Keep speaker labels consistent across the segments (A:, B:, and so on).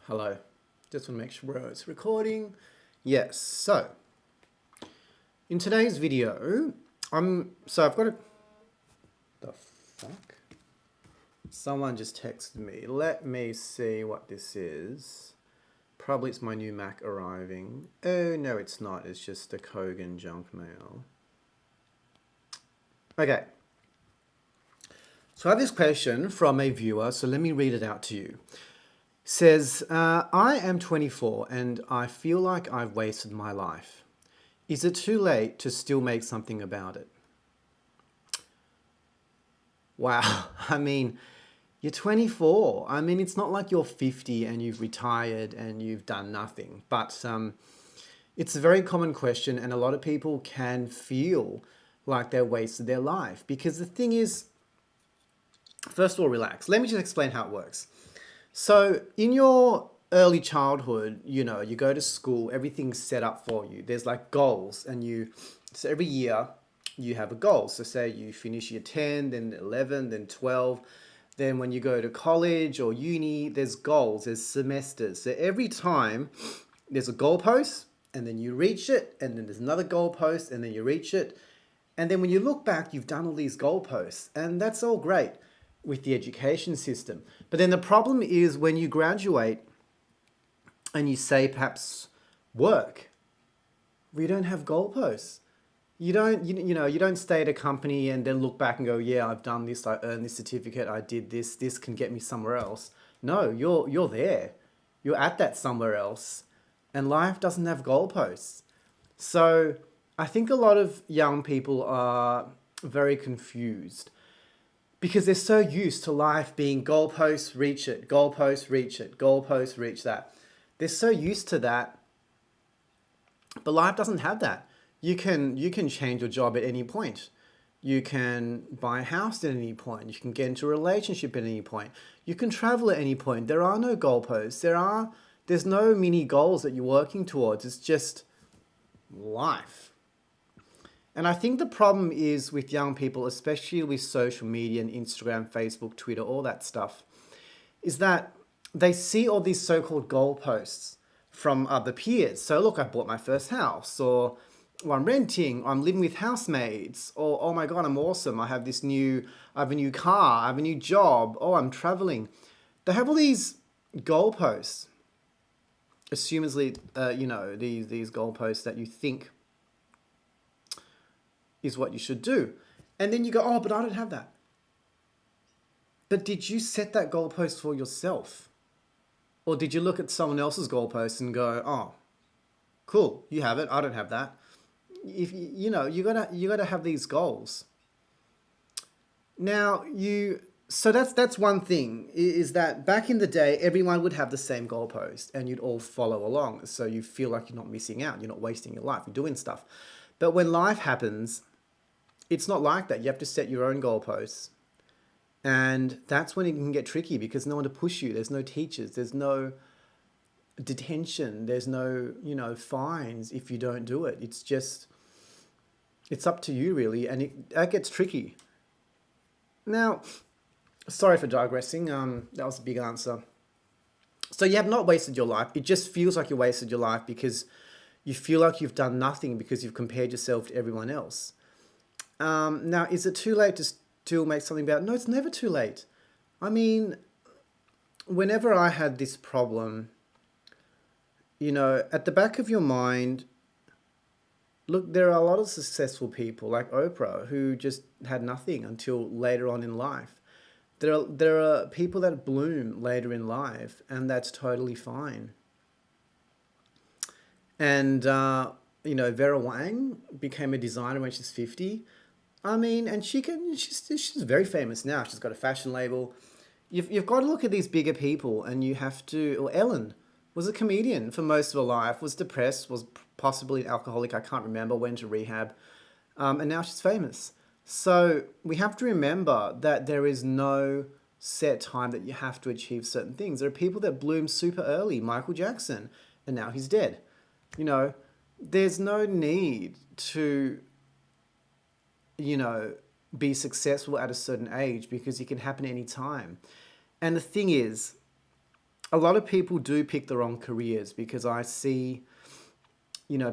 A: Hello. Just want to make sure it's recording. Yes. So, in today's video, I've got a the fuck. Someone just texted me. Let me see what this is. Probably it's my new Mac arriving. Oh no, it's not. It's just a Kogan junk mail. Okay. So I have this question from a viewer. So let me read it out to you. Says, I am 24 and I feel like I've wasted my life. Is it too late to still make something about it? Wow. I mean, you're 24. I mean, it's not like you're 50 and you've retired and you've done nothing. But it's a very common question, and a lot of people can feel like they wasted their life. Because the thing is, first of all, relax. Let me just explain how it works. So in your early childhood, you go to school, everything's set up for you. There's like goals, and so every year you have a goal. So say you finish year 10, then 11, then 12. Then when you go to college or uni, there's goals, there's semesters. So every time there's a goalpost, and then you reach it, and then there's another goalpost, and then you reach it. And then when you look back, you've done all these goalposts, and that's all great with the education system. But then the problem is when you graduate and you say perhaps work, we don't have goalposts. You don't stay at a company and then look back and go, yeah, I've done this, I earned this certificate, I did this can get me somewhere else. No, you're there. You're at that somewhere else. And life doesn't have goalposts. So I think a lot of young people are very confused because they're so used to life being goalposts, reach it, goalposts, reach it, goalposts, reach that. They're so used to that, but life doesn't have that. You can change your job at any point. You can buy a house at any point. You can get into a relationship at any point. You can travel at any point. There are no goalposts. There's no mini goals that you're working towards. It's just life. And I think the problem is with young people, especially with social media and Instagram, Facebook, Twitter, all that stuff, is that they see all these so-called goalposts from other peers. So look, I bought my first house, or I'm renting, or I'm living with housemates, or oh my God, I'm awesome. I have a new car, I have a new job, oh, I'm traveling. They have all these goalposts, assumedly, these goalposts that you think is what you should do. And then you go, oh, but I don't have that. But did you set that goalpost for yourself? Or did you look at someone else's goalpost and go, oh, cool, you have it, I don't have that. If you gotta have these goals. Now so that's one thing, is that back in the day everyone would have the same goalpost and you'd all follow along. So you feel like you're not missing out, you're not wasting your life, you're doing stuff. But when life happens, it's not like that. You have to set your own goalposts. And that's when it can get tricky because no one to push you. There's no teachers. There's no detention. There's no, fines if you don't do it. It's up to you really. And that gets tricky. Now, sorry for digressing. That was a big answer. So you have not wasted your life. It just feels like you wasted your life because you feel like you've done nothing because you've compared yourself to everyone else. Now, is it too late to still make something about it? No, it's never too late. I mean, whenever I had this problem, at the back of your mind, look, there are a lot of successful people like Oprah who just had nothing until later on in life. There are people that bloom later in life, and that's totally fine. And, Vera Wang became a designer when she's 50. I mean, and she's very famous now. She's got a fashion label. You've got to look at these bigger people, and you have to. Or Ellen was a comedian for most of her life, was depressed, was possibly an alcoholic, I can't remember, went to rehab, and now she's famous. So we have to remember that there is no set time that you have to achieve certain things. There are people that bloom super early, Michael Jackson, and now he's dead. There's no need to be successful at a certain age because it can happen any time. And the thing is, a lot of people do pick the wrong careers because I see,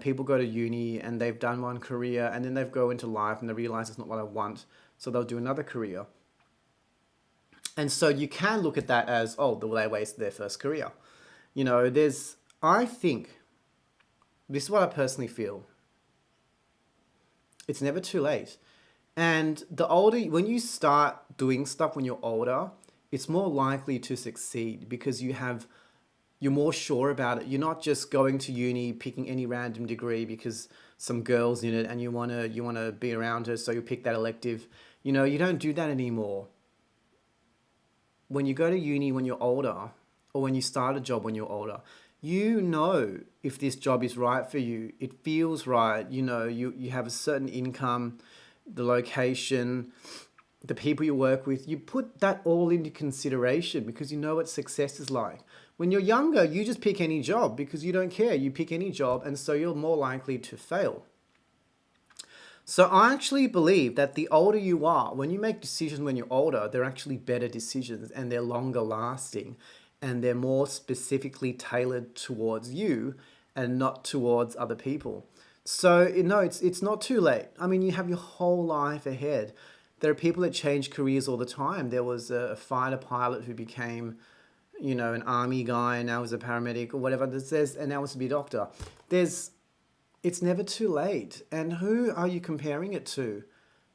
A: people go to uni and they've done one career and then they go into life and they realize it's not what I want. So they'll do another career. And so you can look at that as, oh, they wasted their first career. I think, this is what I personally feel, it's never too late. And when you start doing stuff when you're older, it's more likely to succeed because you're more sure about it. You're not just going to uni, picking any random degree because some girl's in it and you wanna be around her, so you pick that elective. You don't do that anymore. When you go to uni when you're older, or when you start a job when you're older, if this job is right for you. It feels right. You have a certain income, the location, the people you work with. You put that all into consideration because you know what success is like. When you're younger, you just pick any job because you don't care. You pick any job, and so you're more likely to fail. So I actually believe that the older you are, when you make decisions when you're older, they're actually better decisions and they're longer lasting and they're more specifically tailored towards you and not towards other people. So no, it's not too late. I mean, you have your whole life ahead. There are people that change careers all the time. There was a fighter pilot who became, an army guy and now is a paramedic or whatever. And now wants to be a doctor. It's never too late. And who are you comparing it to?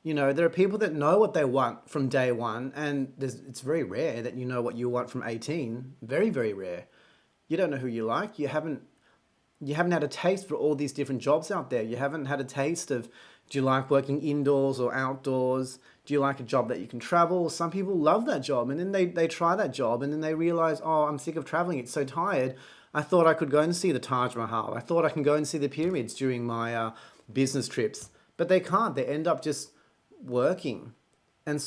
A: There are people that know what they want from day one, and it's very rare that you know what you want from 18. Very, very rare. You don't know who you like. You haven't had a taste for all these different jobs out there. You haven't had a taste of, do you like working indoors or outdoors? Do you like a job that you can travel? Some people love that job, and then they try that job, and then they realize, oh, I'm sick of traveling. It's so tired. I thought I could go and see the Taj Mahal. I thought I can go and see the pyramids during my business trips. But they can't. They end up just working. And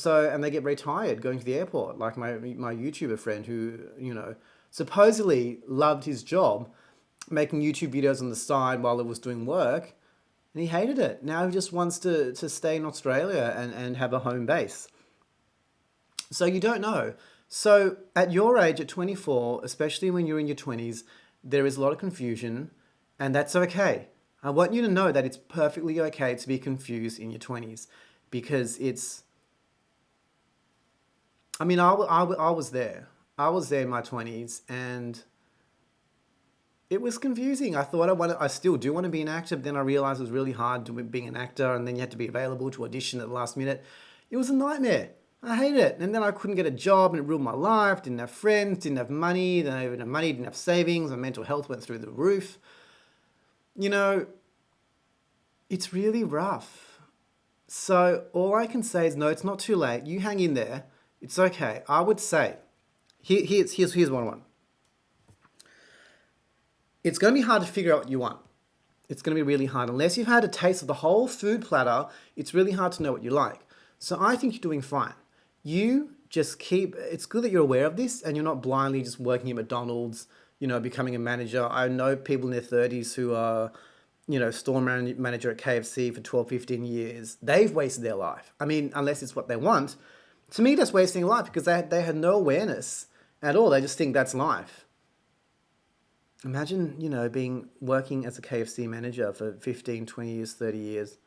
A: they get very tired going to the airport, like my YouTuber friend who, supposedly loved his job, making YouTube videos on the side while he was doing work, and he hated it. Now he just wants to stay in Australia and have a home base. So you don't know. So at your age, at 24, especially when you're in your 20s, there is a lot of confusion, and that's okay. I want you to know that it's perfectly okay to be confused in your 20s because I was there. I was there in my 20s, and it was confusing. I still do want to be an actor, but then I realized it was really hard being an actor, and then you had to be available to audition at the last minute. It was a nightmare. I hated it. And then I couldn't get a job, and it ruined my life. Didn't have friends, didn't have money, didn't have savings. My mental health went through the roof. It's really rough. So all I can say is, no, it's not too late. You hang in there. It's okay. I would say, here's what I want. It's going to be hard to figure out what you want. It's going to be really hard. Unless you've had a taste of the whole food platter, it's really hard to know what you like. So I think you're doing fine. It's good that you're aware of this and you're not blindly just working at McDonald's, becoming a manager. I know people in their 30s who are, store manager at KFC for 12, 15 years. They've wasted their life. I mean, unless it's what they want. To me, that's wasting life because they had no awareness at all. They just think that's life. Imagine, working as a KFC manager for 15, 20 years, 30 years.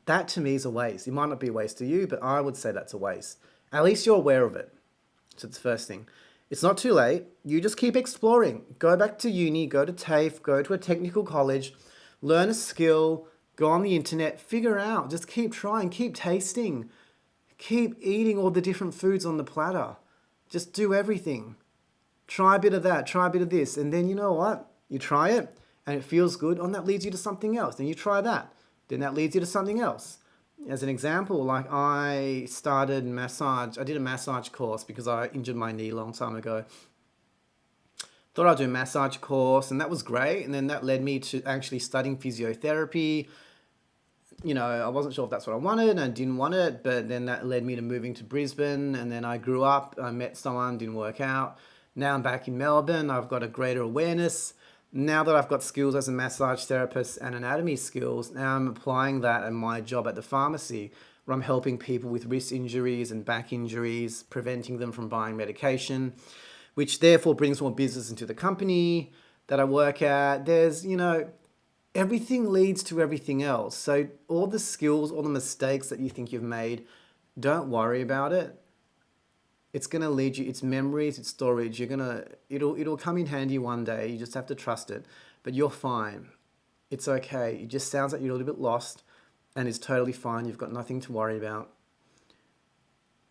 A: That to me is a waste. It might not be a waste to you, but I would say that's a waste. At least you're aware of it. So it's the first thing. It's not too late. You just keep exploring. Go back to uni, go to TAFE, go to a technical college, learn a skill, go on the internet, figure out. Just keep trying, keep tasting. Keep eating all the different foods on the platter. Just do everything. Try a bit of that, try a bit of this. And then you know what? You try it and it feels good. And that leads you to something else. Then you try that. Then that leads you to something else. As an example, like I started massage. I did a massage course because I injured my knee a long time ago. Thought I'd do a massage course and that was great. And then that led me to actually studying physiotherapy. I wasn't sure if that's what I wanted and I didn't want it. But then that led me to moving to Brisbane. And then I grew up, I met someone, didn't work out. Now I'm back in Melbourne. I've got a greater awareness. Now that I've got skills as a massage therapist and anatomy skills, now I'm applying that in my job at the pharmacy where I'm helping people with wrist injuries and back injuries, preventing them from buying medication. which therefore brings more business into the company that I work at. There's, everything leads to everything else. So all the skills, all the mistakes that you think you've made, don't worry about it. It's going to lead you, it's memories, it's storage. It'll come in handy one day. You just have to trust it, but you're fine. It's okay. It just sounds like you're a little bit lost, and it's totally fine. You've got nothing to worry about.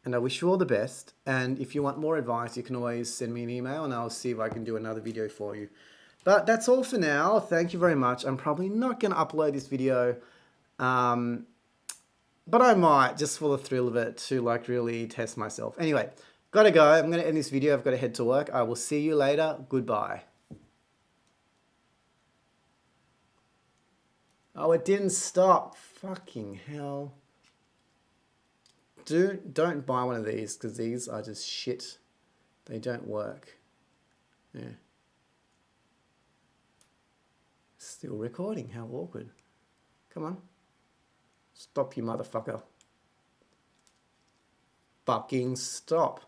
A: And I wish you all the best. And if you want more advice, you can always send me an email and I'll see if I can do another video for you. But that's all for now. Thank you very much. I'm probably not going to upload this video, but I might, just for the thrill of it, to like really test myself. Anyway, gotta go. I'm going to end this video. I've got to head to work. I will see you later. Goodbye. Oh, it didn't stop. Fucking hell. Don't buy one of these, because these are just shit. They don't work. Yeah. Still recording. How awkward. Come on. Stop, you motherfucker. Fucking stop.